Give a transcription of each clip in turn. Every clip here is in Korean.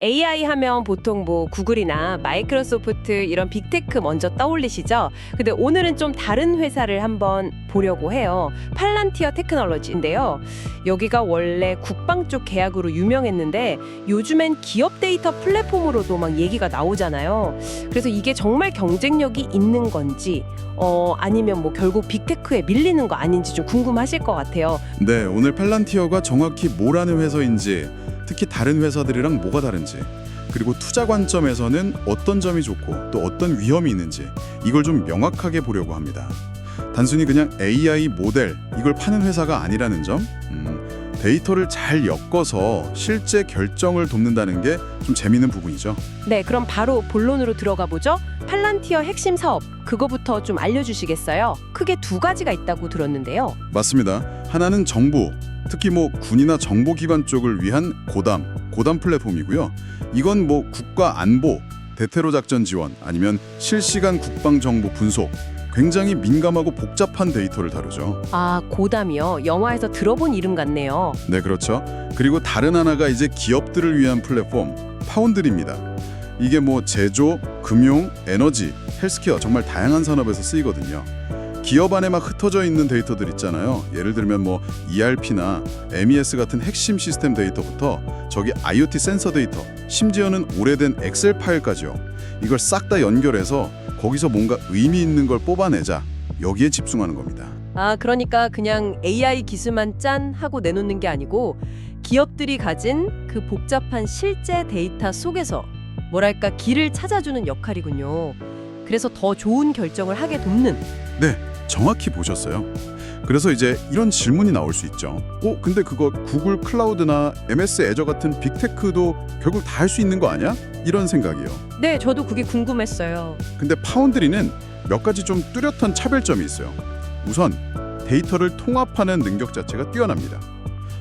AI 하면 보통 뭐 구글이나 마이크로소프트 이런 빅테크 먼저 떠올리시죠? 근데 오늘은 좀 다른 회사를 한번 보려고 해요. 팔란티어 테크놀로지인데요. 여기가 원래 국방 쪽 계약으로 유명했는데 요즘엔 기업 데이터 플랫폼으로도 막 얘기가 나오잖아요. 그래서 이게 정말 경쟁력이 있는 건지 아니면 뭐 결국 빅테크에 밀리는 거 아닌지 좀 궁금하실 것 같아요. 네, 오늘 팔란티어가 정확히 뭐라는 회사인지, 특히 다른 회사들이랑 뭐가 다른지, 그리고 투자 관점에서는 어떤 점이 좋고 또 어떤 위험이 있는지 이걸 좀 명확하게 보려고 합니다. 단순히 그냥 AI 모델 이걸 파는 회사가 아니라는 점, 데이터를 잘 엮어서 실제 결정을 돕는다는 게 좀 재미있는 부분이죠. 네, 그럼 바로 본론으로 들어가 보죠. 팔란티어 핵심 사업, 그거부터 좀 알려주시겠어요? 크게 두 가지가 있다고 들었는데요. 맞습니다. 하나는 정보, 특히 뭐 군이나 정보기관 쪽을 위한 고담 플랫폼이고요. 이건 뭐 국가 안보, 대테러 작전 지원, 아니면 실시간 국방 정보 분석, 굉장히 민감하고 복잡한 데이터를 다루죠. 아, 고담이요? 영화에서 들어본 이름 같네요. 네, 그렇죠. 그리고 다른 하나가 이제 기업들을 위한 플랫폼, 파운드리입니다. 이게 뭐 제조, 금융, 에너지, 헬스케어 정말 다양한 산업에서 쓰이거든요. 기업 안에 막 흩어져 있는 데이터들 있잖아요. 예를 들면 뭐 ERP나 MES 같은 핵심 시스템 데이터부터 저기 IoT 센서 데이터, 심지어는 오래된 엑셀 파일까지요. 이걸 싹 다 연결해서 거기서 뭔가 의미 있는 걸 뽑아내자, 여기에 집중하는 겁니다. 아, 그러니까 그냥 AI 기술만 짠 하고 내놓는 게 아니고 기업들이 가진 그 복잡한 실제 데이터 속에서 뭐랄까 길을 찾아주는 역할이군요. 그래서 더 좋은 결정을 하게 돕는. 네, 정확히 보셨어요. 그래서 이제 이런 질문이 나올 수 있죠. 근데 그거 구글 클라우드나 MS 애저 같은 빅테크도 결국 다 할 수 있는 거 아니야? 이런 생각이요. 네, 저도 그게 궁금했어요. 근데 파운드리는 몇 가지 좀 뚜렷한 차별점이 있어요. 우선 데이터를 통합하는 능력 자체가 뛰어납니다.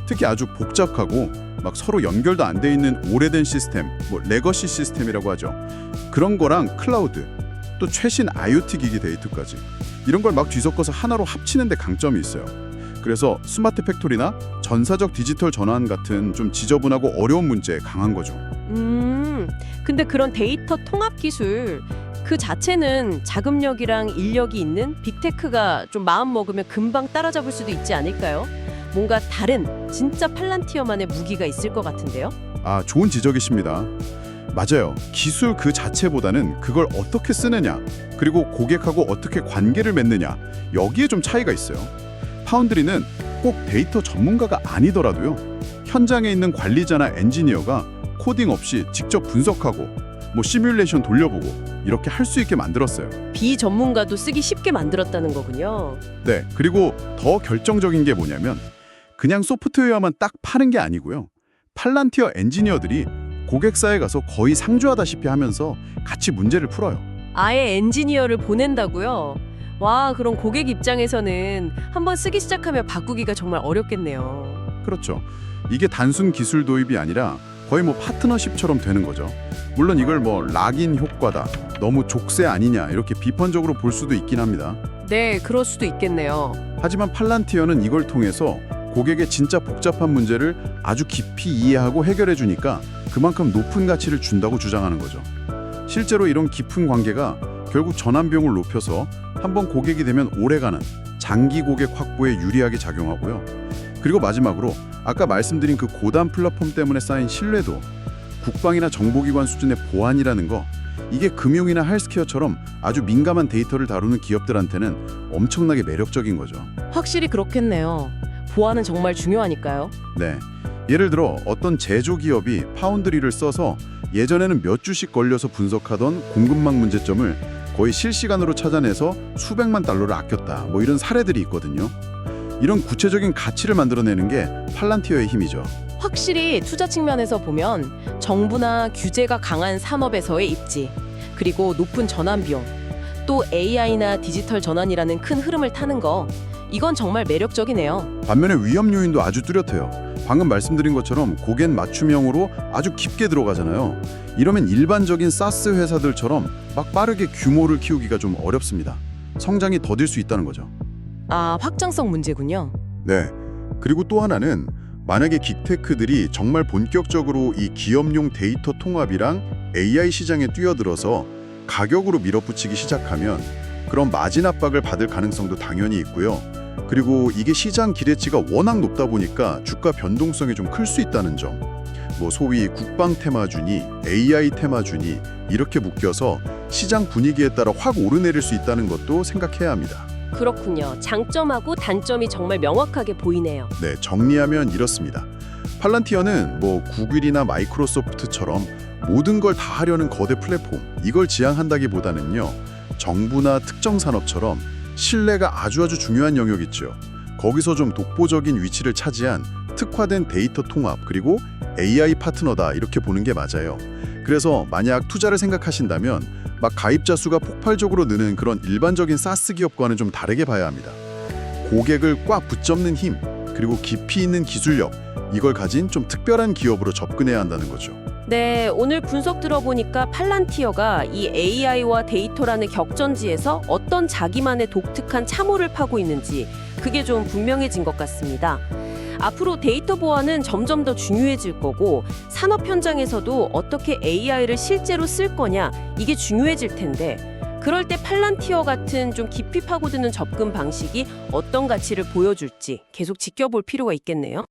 특히 아주 복잡하고 막 서로 연결도 안 돼 있는 오래된 시스템, 뭐 레거시 시스템이라고 하죠. 그런 거랑 클라우드, 또 최신 IoT 기기 데이터까지 이런 걸 막 뒤섞어서 하나로 합치는 데 강점이 있어요. 그래서 스마트 팩토리나 전사적 디지털 전환 같은 좀 지저분하고 어려운 문제에 강한 거죠. 근데 그런 데이터 통합 기술 그 자체는 자금력이랑 인력이 있는 빅테크가 좀 마음 먹으면 금방 따라잡을 수도 있지 않을까요? 뭔가 다른 진짜 팔란티어만의 무기가 있을 것 같은데요? 아, 좋은 지적이십니다. 맞아요. 기술 그 자체보다는 그걸 어떻게 쓰느냐, 그리고 고객하고 어떻게 관계를 맺느냐, 여기에 좀 차이가 있어요. 파운드리는 꼭 데이터 전문가가 아니더라도요, 현장에 있는 관리자나 엔지니어가 코딩 없이 직접 분석하고 뭐 시뮬레이션 돌려보고 이렇게 할 수 있게 만들었어요. 비전문가도 쓰기 쉽게 만들었다는 거군요. 네, 그리고 더 결정적인 게 뭐냐면 그냥 소프트웨어만 딱 파는 게 아니고요. 팔란티어 엔지니어들이 고객사에 가서 거의 상주하다시피 하면서 같이 문제를 풀어요. 아예 엔지니어를 보낸다고요? 와, 그럼 고객 입장에서는 한번 쓰기 시작하면 바꾸기가 정말 어렵겠네요. 그렇죠. 이게 단순 기술 도입이 아니라 거의 뭐 파트너십처럼 되는 거죠. 물론 이걸 뭐 락인 효과다, 너무 족쇄 아니냐 이렇게 비판적으로 볼 수도 있긴 합니다. 네, 그럴 수도 있겠네요. 하지만 팔란티어는 이걸 통해서 고객의 진짜 복잡한 문제를 아주 깊이 이해하고 해결해 주니까 그만큼 높은 가치를 준다고 주장하는 거죠. 실제로 이런 깊은 관계가 결국 전환 비용을 높여서 한번 고객이 되면 오래가는 장기 고객 확보에 유리하게 작용하고요. 그리고 마지막으로 아까 말씀드린 그 고단 플랫폼 때문에 쌓인 신뢰도, 국방이나 정보기관 수준의 보안이라는 거, 이게 금융이나 헬스케어처럼 아주 민감한 데이터를 다루는 기업들한테는 엄청나게 매력적인 거죠. 확실히 그렇겠네요. 보안은 정말 중요하니까요. 네, 예를 들어 어떤 제조기업이 파운드리를 써서 예전에는 몇 주씩 걸려서 분석하던 공급망 문제점을 거의 실시간으로 찾아내서 수백만 달러를 아꼈다, 뭐 이런 사례들이 있거든요. 이런 구체적인 가치를 만들어내는 게 팔란티어의 힘이죠. 확실히 투자 측면에서 보면 정부나 규제가 강한 산업에서의 입지, 그리고 높은 전환 비용, 또 AI나 디지털 전환이라는 큰 흐름을 타는 거, 이건 정말 매력적이네요. 반면에 위험 요인도 아주 뚜렷해요. 방금 말씀드린 것처럼 고객 맞춤형으로 아주 깊게 들어가잖아요. 이러면 일반적인 사스 회사들처럼 막 빠르게 규모를 키우기가 좀 어렵습니다. 성장이 더딜 수 있다는 거죠. 아, 확장성 문제군요. 네. 그리고 또 하나는 만약에 빅테크들이 정말 본격적으로 이 기업용 데이터 통합이랑 AI 시장에 뛰어들어서 가격으로 밀어붙이기 시작하면 그런 마진 압박을 받을 가능성도 당연히 있고요. 그리고 이게 시장 기대치가 워낙 높다 보니까 주가 변동성이 좀 클 수 있다는 점. 뭐 소위 국방 테마주니 AI 테마주니 이렇게 묶여서 시장 분위기에 따라 확 오르내릴 수 있다는 것도 생각해야 합니다. 그렇군요. 장점하고 단점이 정말 명확하게 보이네요. 네, 정리하면 이렇습니다. 팔란티어는 뭐 구글이나 마이크로소프트처럼 모든 걸 다 하려는 거대 플랫폼, 이걸 지향한다기보다는요. 정부나 특정 산업처럼 신뢰가 아주 중요한 영역 있죠. 거기서 좀 독보적인 위치를 차지한 특화된 데이터 통합 그리고 AI 파트너다 이렇게 보는 게 맞아요. 그래서 만약 투자를 생각하신다면 막 가입자 수가 폭발적으로 느는 그런 일반적인 사스 기업과는 좀 다르게 봐야 합니다. 고객을 꽉 붙잡는 힘 그리고 깊이 있는 기술력 이걸 가진 좀 특별한 기업으로 접근해야 한다는 거죠. 네, 오늘 분석 들어보니까 팔란티어가 이 AI와 데이터라는 격전지에서 어떤 자기만의 독특한 참호를 파고 있는지 그게 좀 분명해진 것 같습니다. 앞으로 데이터 보안은 점점 더 중요해질 거고 산업 현장에서도 어떻게 AI를 실제로 쓸 거냐 이게 중요해질 텐데 그럴 때 팔란티어 같은 좀 깊이 파고드는 접근 방식이 어떤 가치를 보여줄지 계속 지켜볼 필요가 있겠네요.